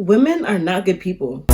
Women are not good people.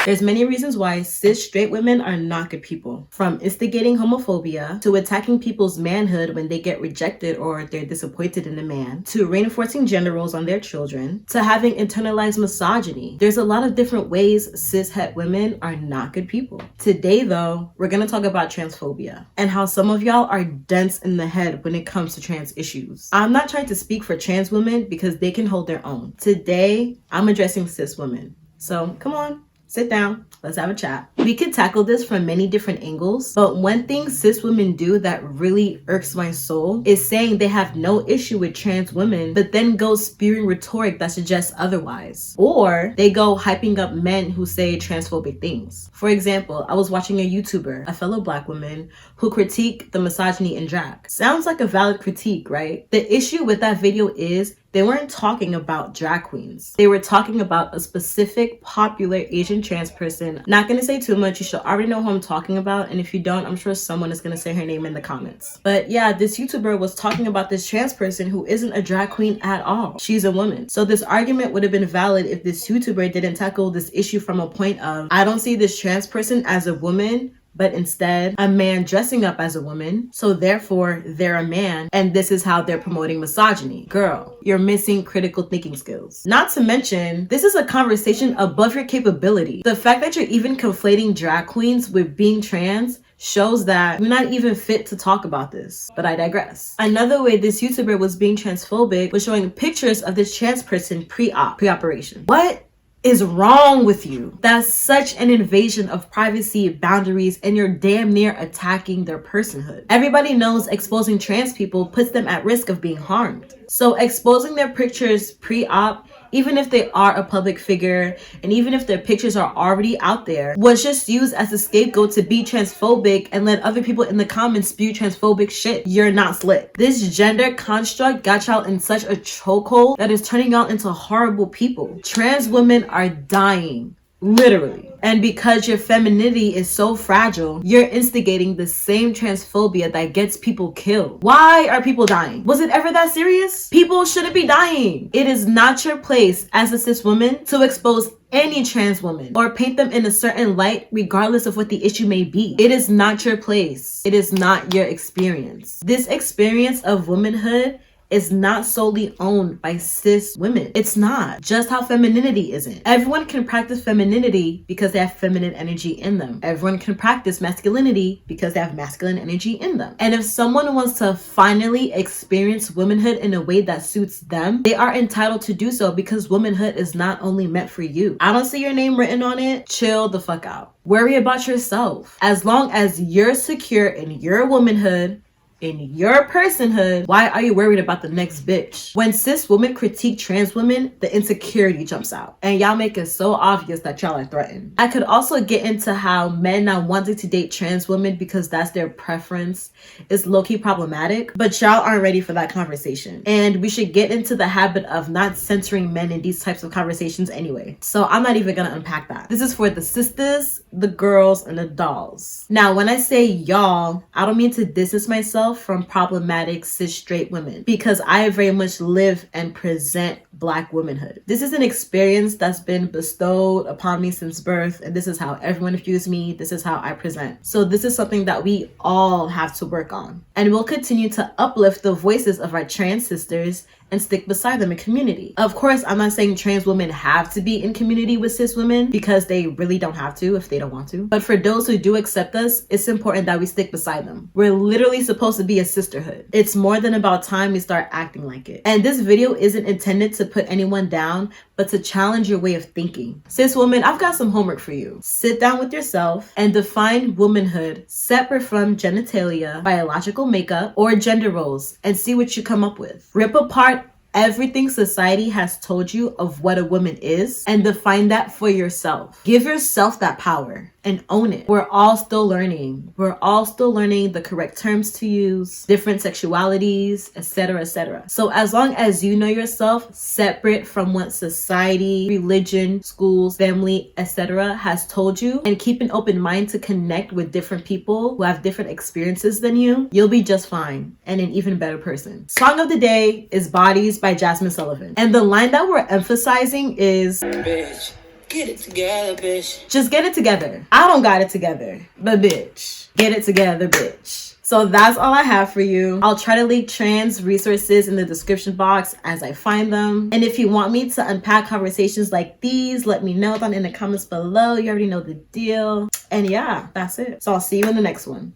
There's many reasons why cis straight women are not good people. From instigating homophobia, to attacking people's manhood when they get rejected or they're disappointed in a man, to reinforcing gender roles on their children, to having internalized misogyny. There's a lot of different ways cis het women are not good people. Today though, we're gonna talk about transphobia and how some of y'all are dense in the head when it comes to trans issues. I'm not trying to speak for trans women because they can hold their own. Today, I'm addressing cis women. So come on. Sit down, let's have a chat. We could tackle this from many different angles, but one thing cis women do that really irks my soul is saying they have no issue with trans women, but then go spewing rhetoric that suggests otherwise. Or they go hyping up men who say transphobic things. For example, I was watching a YouTuber, a fellow black woman, who critiqued the misogyny in drag. Sounds like a valid critique, right? The issue with that video is they weren't talking about drag queens. They were talking about a specific popular Asian trans person. Not gonna say too much, you should already know who I'm talking about, and if you don't, I'm sure someone is gonna say her name in the comments. But yeah, this YouTuber was talking about this trans person who isn't a drag queen at all. She's a woman. So this argument would have been valid if this YouTuber didn't tackle this issue from a point of, I don't see this trans person as a woman, but instead a man dressing up as a woman, so therefore they're a man, and this is how they're promoting misogyny. Girl, you're missing critical thinking skills. Not to mention, this is a conversation above your capability. The fact that you're even conflating drag queens with being trans shows that you're not even fit to talk about this, but I digress. Another way this YouTuber was being transphobic was showing pictures of this trans person pre-operation. What is wrong with you? That's such an invasion of privacy boundaries, and you're damn near attacking their personhood. Everybody knows exposing trans people puts them at risk of being harmed. So exposing their pictures pre-op, even if they are a public figure, and even if their pictures are already out there, was just used as a scapegoat to be transphobic and let other people in the comments spew transphobic shit. You're not slick. This gender construct got y'all in such a chokehold that is turning y'all into horrible people. Trans women are dying. Literally. And because your femininity is so fragile, you're instigating the same transphobia that gets people killed. Why are people dying? Was it ever that serious? People shouldn't be dying. It is not your place as a cis woman to expose any trans woman or paint them in a certain light regardless of what the issue may be. It is not your place. It is not your experience. This experience of womanhood is not solely owned by cis women. It's not. Just how femininity isn't. Everyone can practice femininity because they have feminine energy in them. Everyone can practice masculinity because they have masculine energy in them. And if someone wants to finally experience womanhood in a way that suits them, they are entitled to do so because womanhood is not only meant for you. I don't see your name written on it. Chill the fuck out. Worry about yourself. As long as you're secure in your womanhood, in your personhood, why are you worried about the next bitch? When cis women critique trans women, the insecurity jumps out. And y'all make it so obvious that y'all are threatened. I could also get into how men not wanting to date trans women because that's their preference is low-key problematic, but y'all aren't ready for that conversation. And we should get into the habit of not censoring men in these types of conversations anyway. So I'm not even gonna unpack that. This is for the sisters, the girls, and the dolls. Now, when I say y'all, I don't mean to distance myself from problematic cis straight women because I very much live and present black womanhood. This is an experience that's been bestowed upon me since birth, and this is how everyone views me. This is how I present. So this is something that we all have to work on, and we'll continue to uplift the voices of our trans sisters and stick beside them in community. Of course, I'm not saying trans women have to be in community with cis women because they really don't have to if they don't want to. But for those who do accept us, it's important that we stick beside them. We're literally supposed to be a sisterhood. It's more than about time we start acting like it. And this video isn't intended to put anyone down, but to challenge your way of thinking. Cis woman, I've got some homework for you. Sit down with yourself and define womanhood separate from genitalia, biological makeup, or gender roles, and see what you come up with. Rip apart everything society has told you of what a woman is and define that for yourself. Give yourself that power and own it. We're all still learning. We're all still learning the correct terms to use, different sexualities, etc., etc. So as long as you know yourself separate from what society, religion, schools, family, etc. has told you, and keep an open mind to connect with different people who have different experiences than you, you'll be just fine and an even better person. Song of the day is Bodies by Jasmine Sullivan. And the line that we're emphasizing is, bitch, get it together, bitch. Just get it together. I don't got it together, but bitch, get it together, bitch. So that's all I have for you. I'll try to link trans resources in the description box as I find them. And if you want me to unpack conversations like these, let me know down in the comments below. You already know the deal. And yeah, that's it. So I'll see you in the next one.